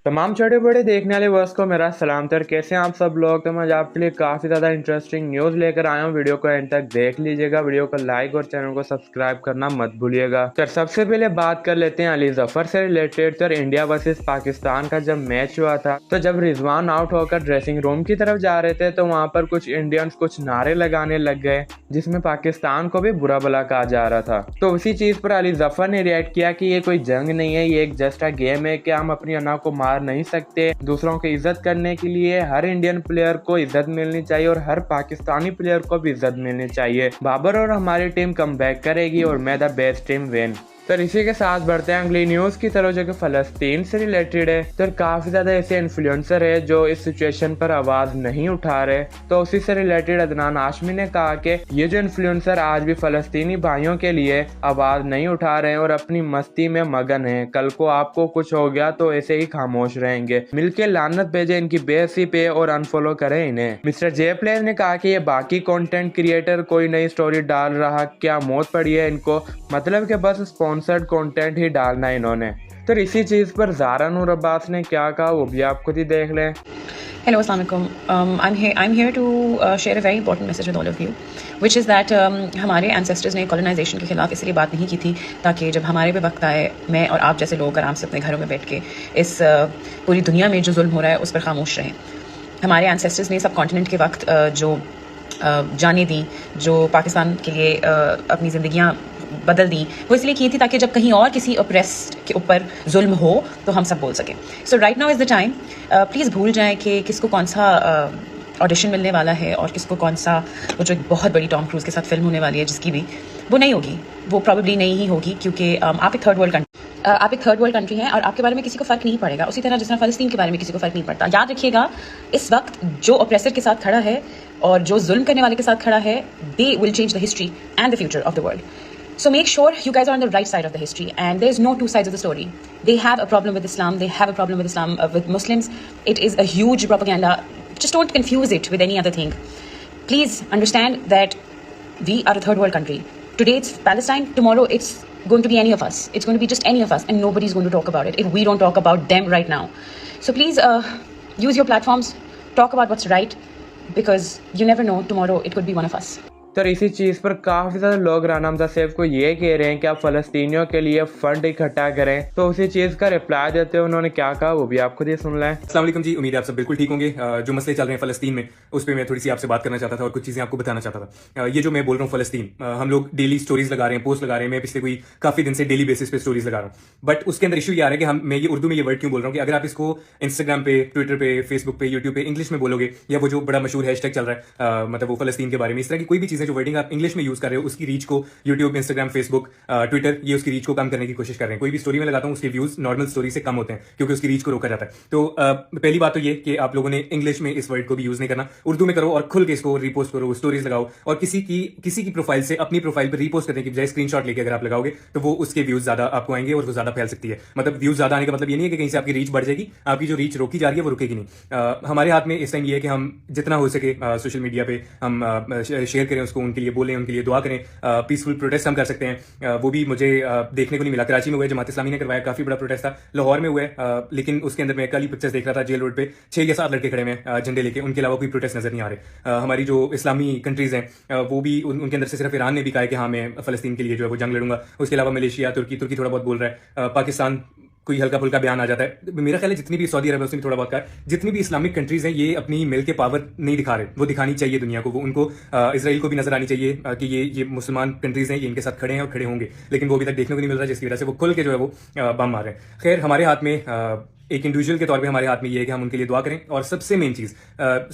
तमाम छोटे बड़े देखने वाले वर्स को मेरा सलाम तर कैसे हैं आप सब लोग। तो मैं आपके लिए काफ़ी ज़्यादा इंटरेस्टिंग न्यूज़ लेकर आया हूँ। वीडियो को एंड तक देख लीजिएगा, वीडियो को लाइक और चैनल को सब्सक्राइब करना मत भूलिएगा। तो सबसे पहले बात कर लेते हैं अली जफर से रिलेटेड। तो इंडिया वर्सेस पाकिस्तान का जब मैच हुआ था तो जब रिजवान आउट होकर ड्रेसिंग रूम की तरफ जा रहे थे तो वहाँ पर कुछ इंडियंस कुछ नारे लगाने लग गए जिसमें पाकिस्तान को भी बुरा भला कहा जा रहा था। तो उसी चीज़ पर अली जफर ने रिएक्ट किया कि ये कोई जंग नहीं है, ये एक जस्ट अ गेम है कि हम अपनी अना को मार नहीं सकते। दूसरों की इज्जत करने के लिए हर इंडियन प्लेयर को इज्जत मिलनी चाहिए और हर पाकिस्तानी प्लेयर को भी इज्जत मिलनी चाहिए। बाबर और हमारी टीम कम बैक करेगी और मैं द बेस्ट टीम विन। तो इसी के साथ बढ़ते हैं अगली न्यूज़ की तरफ जो कि फ़लस्तीन से रिलेटेड है। तो काफ़ी ज़्यादा ऐसे इन्फ्लुएंसर है जो इस सिचुएशन पर आवाज़ नहीं उठा रहे। तो उसी से रिलेटेड अदनान हाशमी ने कहा कि ये जो इन्फ्लुएंसर आज भी फ़लस्तीनी भाइयों के लिए आवाज़ नहीं उठा रहे हैं और अपनी मस्ती में मगन है, कल को आपको कुछ हो गया तो ऐसे ही खामोश रहेंगे। मिलके लानत भेजे इनकी बेइज्जती पे और अनफॉलो करें इन्हें। मिस्टर जे प्लेयर ने कहा कि ये बाकी कंटेंट क्रिएटर कोई नई स्टोरी डाल रहा, क्या मौत पड़ी है इनको, मतलब कि बस स्पॉन्सर्ड कंटेंट ही डालना इन्होंने। तो इसी चीज़ पर ज़ारा नूर अब्बास ने क्या कहा वो भी आप खुद ही देख लें। Hello, Assalamu alaikum. I'm here to share a very important message with all of you, which is that हमारे ancestors ने colonization के खिलाफ इसलिए बात नहीं की थी ताकि जब हमारे पे वक्त आए मैं और आप जैसे लोग आराम से अपने घरों में बैठ के इस पूरी दुनिया में जो जुल्म हो रहा है उस पर खामोश रहें। हमारे ancestors ने सब कॉन्टिनेंट के वक्त जो जाने दी, जो पाकिस्तान के लिए अपनी ज़िंदगियाँ बदल दी, वो इसलिए की थी ताकि जब कहीं और किसी ऑप्रेस्ड के ऊपर जुल्म हो तो हम सब बोल सकें। So right now is the time. Please भूल जाएं कि किसको कौन सा ऑडिशन मिलने वाला है और किसको कौन सा वो जो एक बहुत बड़ी टॉम क्रूज़ के साथ फिल्म होने वाली है जिसकी भी वो नहीं होगी, वो प्रॉब्ली नहीं ही होगी क्योंकि आप एक थर्ड वर्ल्ड कंट्री हैं और आपके बारे में किसी को फ़र्क नहीं पड़ेगा, उसी तरह जिस तरह फ़लस्तीन के बारे में किसी को फ़र्क नहीं पड़ता। याद रखिएगा, इस वक्त जो ऑप्रेसर के साथ खड़ा है और जो जुल्म करने वाले के साथ खड़ा है, they will change the history and the future of the world. So make sure you guys are on the right side of the history and there's no two sides of the story. They have a problem with Islam, they have a problem with Islam, with Muslims. It is a huge propaganda. Just don't confuse it with any other thing. Please understand that we are a third world country. Today it's Palestine, tomorrow it's going to be any of us. It's going to be just any of us and nobody's going to talk about it if we don't talk about them right now. So please use your platforms, talk about what's right because you never know, tomorrow it could be one of us. तो इसी चीज़ पर काफ़ी ज़्यादा लोग राना हमजा सैफ को ये कह रहे हैं कि आप फ़लस्तीनियों के लिए फ़ंड इकट्ठा करें। तो उसी चीज़ का रिप्लाई देते हुए उन्होंने क्या कहा वो भी आप खुद ही सुन लें। अस्सलाम वालेकुम जी, उम्मीद है आप सब बिल्कुल ठीक होंगे। जो मसले चल रहे हैं फ़लस्तीन में उस पर मैं थोड़ी सी आपसे बात करना चाहता था और कुछ चीज़ें आपको बताना चाहता था। ये जो मैं बोल रहा हूँ फ़लस्तीन, हम लोग डेली स्टोरीज लगा रहे हैं, पोस्ट लगा रहे हैं। मैं पिछले कोई काफ़ी दिन से डेली बेसिस पे स्टोरीज लगा रहा हूँ, बट उसके अंदर इशू ये आ रहा है कि मैं ये उर्दू में ये वर्ड क्यों बोल रहा हूँ कि अगर आप इसको इंस्टाग्राम पे, ट्विटर पे, फेसबुक पे, यूट्यूब पे इंग्लिश में बोलोगे या वो जो बड़ा मशहूर हैशटैग चल रहा है मतलब वो फ़लस्तीन के बारे में, इस तरह की कोई भी चीज़ें जो वर्डिंग आप इंग्लिश में यूज कर रहे हो उसकी रीच को यूट्यूब, इंस्टाग्राम, फेसबुक, ट्विटर ये उसकी रीच को कम करने की कोशिश कर रहे हैं। कोई भी स्टोरी में लगाता हूं उसके व्यूज नॉर्मल स्टोरी से कम होते हैं क्योंकि उसकी रीच को रोका जाता है। तो पहली बात तो ये कि आप लोगों ने इंग्लिश में इस वर्ड को भी यूज नहीं करना, उर्दू में करो और खुल के इसको रिपोस्ट करो, स्टोरीज लगाओ और किसी की प्रोफाइल से अपनी प्रोफाइल पर रिपोस्ट करने की बजाय स्क्रीनशॉट लेके अगर आप लगाओगे तो वो उसके व्यूज ज्यादा आपको आएंगे और वो ज्यादा फैल सकती है। मतलब व्यूज ज्यादा आने का मतलब ये नहीं है कि कहीं से आपकी रीच बढ़ जाएगी, आपकी जो रीच रोकी जा रही है वो रुकेगी नहीं। हमारे हाथ में इस टाइम ये है कि हम जितना हो सके सोशल मीडिया पे हम शेयर करें उसको, उनके लिए बोलें, उनके लिए दुआ करें। पीसफुल प्रोटेस्ट हम कर सकते हैं। वो भी मुझे देखने को नहीं मिला। कराची में हुआ, जमात इस्लामी ने करवाया, काफी बड़ा प्रोटेस्ट था। लाहौर में हुआ है लेकिन उसके अंदर मैं कल ही पिक्चर्स देख रहा था, जेल रोड पे 6 या 7 लड़के खड़े हैं झंडे लेके, उनके अलावा कोई प्रोटेस्ट नजर नहीं आ रहे। हमारी जो इस्लामी कंट्रीज हैं वो भी उनके अंदर से सिर्फ ईरान ने भी कहा है कि हाँ मैं फलस्तीन के लिए जो है वो जंग लड़ूंगा। उसके अलावा मलेशिया, तुर्की थोड़ा बहुत बोल रहा है। पाकिस्तान कोई हल्का फुल्का बयान आ जाता है। मेरा ख्याल है जितनी भी सऊदी अरब उसने थोड़ा बहुत कहा, जितनी भी इस्लामिक कंट्रीज हैं ये अपनी मिल के पावर नहीं दिखा रहे, वो दिखानी चाहिए दुनिया को। वो उनको इसराइल को भी नजर आनी चाहिए कि ये मुसलमान कंट्रीज हैं, ये इनके साथ खड़े हैं और खड़े होंगे, लेकिन वो अभी तक देखने को नहीं मिल रहा, जिसकी वजह से वो खुल के जो है वो बम मार रहे हैं। खैर हमारे हाथ में एक इंडिविजुअल के तौर पे हमारे हाथ में ये है कि हम उनके लिए दुआ करें और सबसे मेन चीज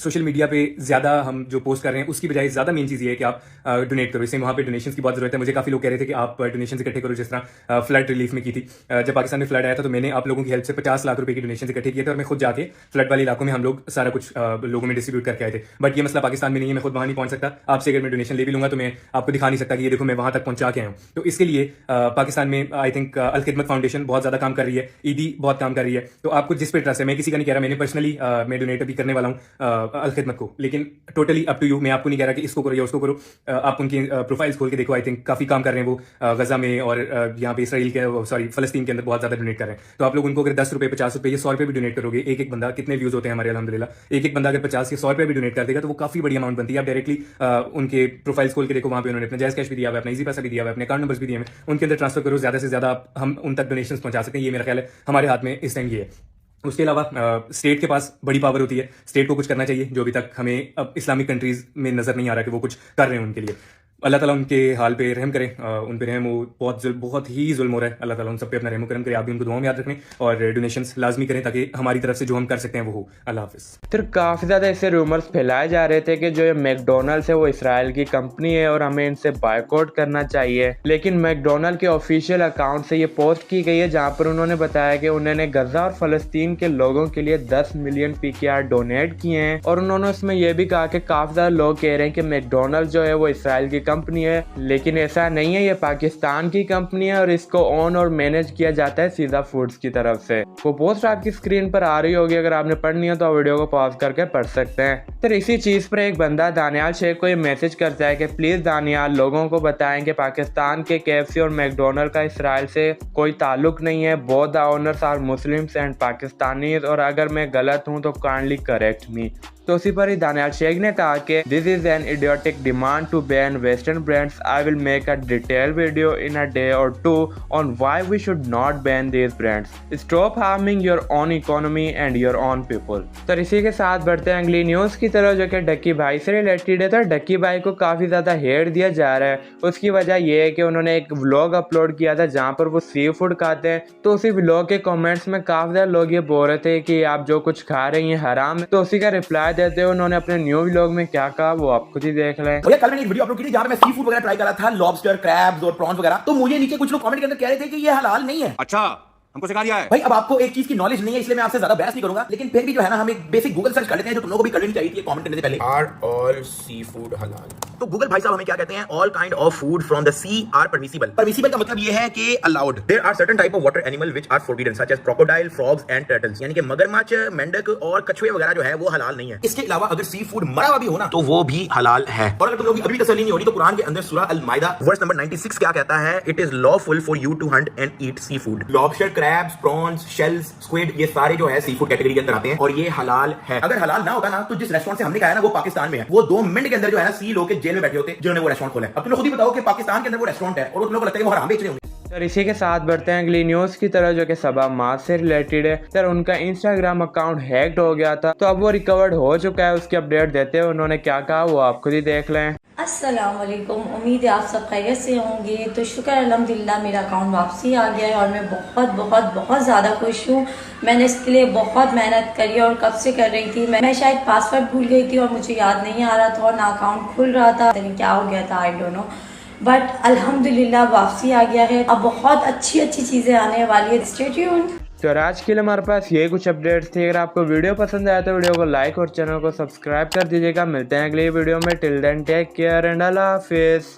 सोशल मीडिया पे ज्यादा हम जो पोस्ट कर रहे हैं उसकी बजाय ज्यादा मेन चीज ये है कि आप डोनेट करो। इससे वहां पे डोनेशंस की बहुत जरूरत है। मुझे काफी लोग कह रहे थे कि आप डोनेशन इकट्ठे करो जिस तरह फ्लड रिलीफ में की थी। जब पाकिस्तान में फ्लड आया था तो मैंने आप लोगों की हेल्प से 50 लाख रुपए की डोनेशन इकट्ठे किए थे और मैं खुद जाके फ्लड वाले इलाकों में हम लोग सारा कुछ लोगों में डिस्ट्रीब्यूट करके आए थे। बट ये मसला पाकिस्तान में नहीं है, मैं खुद वहां नहीं पहुंच सकता। आपसे अगर मैं डोनेशन ले भी लूंगा तो मैं आपको दिखा नहीं सकता कि ये देखो मैं वहां तक पहुंचा के आया हूं। तो इसके लिए पाकिस्तान में आई थिंक अल खिदमत फाउंडेशन बहुत ज्यादा काम कर रही है, ईडी बहुत काम कर रही है, तो आपको जिस पे ट्रस्ट है, मैं किसी का नहीं कह रहा, मैंने पर्सनली मैं डोनेट अभी करने वाला हूँ अल खिदमत को, लेकिन टोटली अप टू यू। मैं आपको नहीं कह रहा कि इसको करो या उसको करो, आप उनकी प्रोफाइल्स खोल के देखो, आई थिंक काफी काम कर रहे हैं वो गजा में और यहाँ पे इसराइल के सॉरी फलस्तीन के अंदर बहुत ज्यादा डोनेट कर रहे हैं। तो आप लोग उनको अगर 10 रुपए 50 रुपए या 100 रुपए भी डोनेट करोगे, एक एक बंदा, कितने व्यूज होते हैं हमारे अल्हम्दुलिल्लाह, एक एक बंदा अगर 50 या 100 रुपए भी डोनेट कर देगा तो वो काफी बड़ी अमाउंट बनती है। आप डायरेक्टली उनके प्रोफाइल्स खोल के देखो, वहाँ पे उन्होंने अपना जायज कैश भी दिया हुआ है, अपना इजी पैसा भी दिया हुआ है, अपने अकाउंट नंबर्स भी दिए हैं, उनके अंदर ट्रांसफर करो, ज्यादा से ज्यादा हम उन तक डोनेशंस पहुंचा सकते हैं। ये मेरा ख्याल है हमारे हाथ में इस टाइम ये है। उसके अलावा स्टेट के पास बड़ी पावर होती है, स्टेट को कुछ करना चाहिए, जो अभी तक हमें अब इस्लामिक कंट्रीज में नजर नहीं आ रहा कि वो कुछ कर रहे हैं उनके लिए। अल्लाह ताला उनके हाल पे रहम करे, उन पे रहम, वो बहुत ही जुल्म हो रहा है। अल्लाह ताला उन सब पे अपना रहम करम करे। आप भी उनको दुआ में याद रखें और डोनेशंस लाजमी करें ताकि हमारी तरफ से जो हम कर सकते हैं वो हो। अल्लाह हाफिज। फिर काफ़ी ज़्यादा ऐसे रूमर्स फैलाए जा रहे थे कि जो ये मैकडोनल्ड्स है वो इसराइल की कंपनी है और हमें इनसे बायकॉट करना चाहिए, लेकिन मैकडोनल्ड के ऑफिशियल अकाउंट से ये पोस्ट की गई है जहाँ पर उन्होंने बताया कि उन्होंने गजा और फलस्तीन के लोगों के लिए 10 मिलियन PKR डोनेट किए हैं। और उन्होंने उसमें यह भी कहा कि काफ़ी ज़्यादा लोग कह रहे हैं कि मैकडोनल्ड जो है वो इसराइल की कंपनी है, लेकिन ऐसा नहीं है, ये पाकिस्तान की कंपनी है और इसको ओन और मैनेज किया जाता है सीधा फूड्स की तरफ से। वो पोस्ट आपकी स्क्रीन पर आ रही होगी, अगर आपने पढ़नी हो तो वीडियो को पॉज करके पढ़ सकते हैं। फिर इसी चीज पर एक बंदा दानियाल शेख को ये मैसेज करता है कि प्लीज दानियाल लोगों को बताएं कि पाकिस्तान के KFC और मैकडोनल्ड का इसराइल से कोई ताल्लुक नहीं है। Both the owners are Muslims and Pakistanis, और अगर मैं गलत हूँ तो काइंडली करेक्ट मी। तो उसी पर ही दानियाल शेख ने कहा कि this is an idiotic demand to ban western brands. I will make a detailed video in a day or two on why we should not ban these brands. Stop harming your own economy and your own people. तो इसी के साथ बढ़ते हैं अगली news की तरफ, जो कि डक्की भाई से रिलेटेड है। तो डक्की भाई को काफ़ी ज़्यादा हेट दिया जा रहा है। उसकी वजह यह है कि उन्होंने एक व्लॉग अपलोड किया था जहाँ पर वो सी फूड खाते हैं। तो उसी व्लॉग के कमेंट्स में काफ़ी ज़्यादा लोग ये बोल रहे थे कि आप जो कुछ खा रहे हैं हराम है। तो उसी का रिप्लाई देते हुए उन्होंने अपने न्यू व्लॉग में क्या कहा वो आप खुद ही देख लें। भैया कल मैंने एक वीडियो अपलोड की थी जहां मैं सी फूड वगैरह ट्राई कर रहा था, लॉबस्टर, क्रैब्स और प्रॉन्स वगैरह। तो मुझे नीचे कुछ लोग कमेंट के अंदर कह रहे थे कि ये हलाल नहीं है। अच्छा, हमको सिखा दिया है भाई। अब आपको एक चीज की नॉलेज नहीं है इसलिए मैं आपसे ज्यादा बहस नहीं करूंगा, लेकिन फिर भी जो है ना हम एक बेसिक गूगल सर्च कर लेते हैं, जो तुम लोगों को भी कर लेनी चाहिए थी कमेंट करने से पहले। आर ऑल सी फूड हलाल? तो गूगल भाई साहब हमें क्या कहते हैं, all kind of food from the sea are permissible. Permissible का मतलब ये है कि allowed. There are certain type of water animal which are forbidden such as crocodile, frogs and turtles. यानी कि मगरमच्छ, मेंढक और कछुए वगैरह जो है वो हलाल नहीं है। इसके अलावा अगर सी फूड मरा हुआ भी हो ना तो वो भी हलाल है। और अगर तुम लोग अभी तसल्ली नहीं हो रही तो कुरान के अंदर सूरह अल माइदा वर्स नंबर 96 क्या कहता है, it is lawful for you to hunt and eat seafood. Lobster, crabs, prawns, shells, squid, ये सारे जो है सी फूड कैटेगरी के अंदर आते हैं और ये हलाल है। अगर हलाल ना होता ना तो जिस रेस्टोरेंट से हमने खाया ना वो पाकिस्तान में है, वो 2 मिनट के अंदर जो है ना सी लोग के जेल में बैठे होते जिन्होंने वो रेस्टोरेंट खोला है। अब तुम लोग खुद ही बताओ कि पाकिस्तान के अंदर वो रेस्टोरेंट है और तुम लोगों को लगता है कि वो हराम बेच रहे होंगे। और इसी के साथ बढ़ते हैं अगली न्यूज़ की तरफ, जो कि सबा मास से रिलेटेड है। सर उनका इंस्टाग्राम अकाउंट हैक्ड हो गया था, तो अब वो रिकवर्ड हो चुका है। उसकी अपडेट देते हुए उन्होंने क्या कहा वो आप खुद ही देख लें। अस्सलाम वालेकुम, उम्मीद है आप सब खैरियत से होंगे। तो शुक्र अल्हम्दुलिल्लाह मेरा अकाउंट वापसी आ गया है और मैं बहुत ज़्यादा खुश हूँ। मैंने इसके लिए बहुत मेहनत करी और कब से कर रही थी। मैं शायद पासवर्ड भूल गई थी और मुझे याद नहीं आ रहा था और ना अकाउंट खुल रहा था, क्या हो गया था आई डोंट नो, बट अल्हम्दुलिल्लाह वापसी आ गया है। अब बहुत अच्छी चीज़ें आने वाली है, स्टे ट्यून्ड। तो आज के लिए हमारे पास ये कुछ अपडेट्स थे। अगर आपको वीडियो पसंद आया तो वीडियो को लाइक और चैनल को सब्सक्राइब कर दीजिएगा। मिलते हैं अगली वीडियो में। Till then take care and अल्लाह हाफिज़।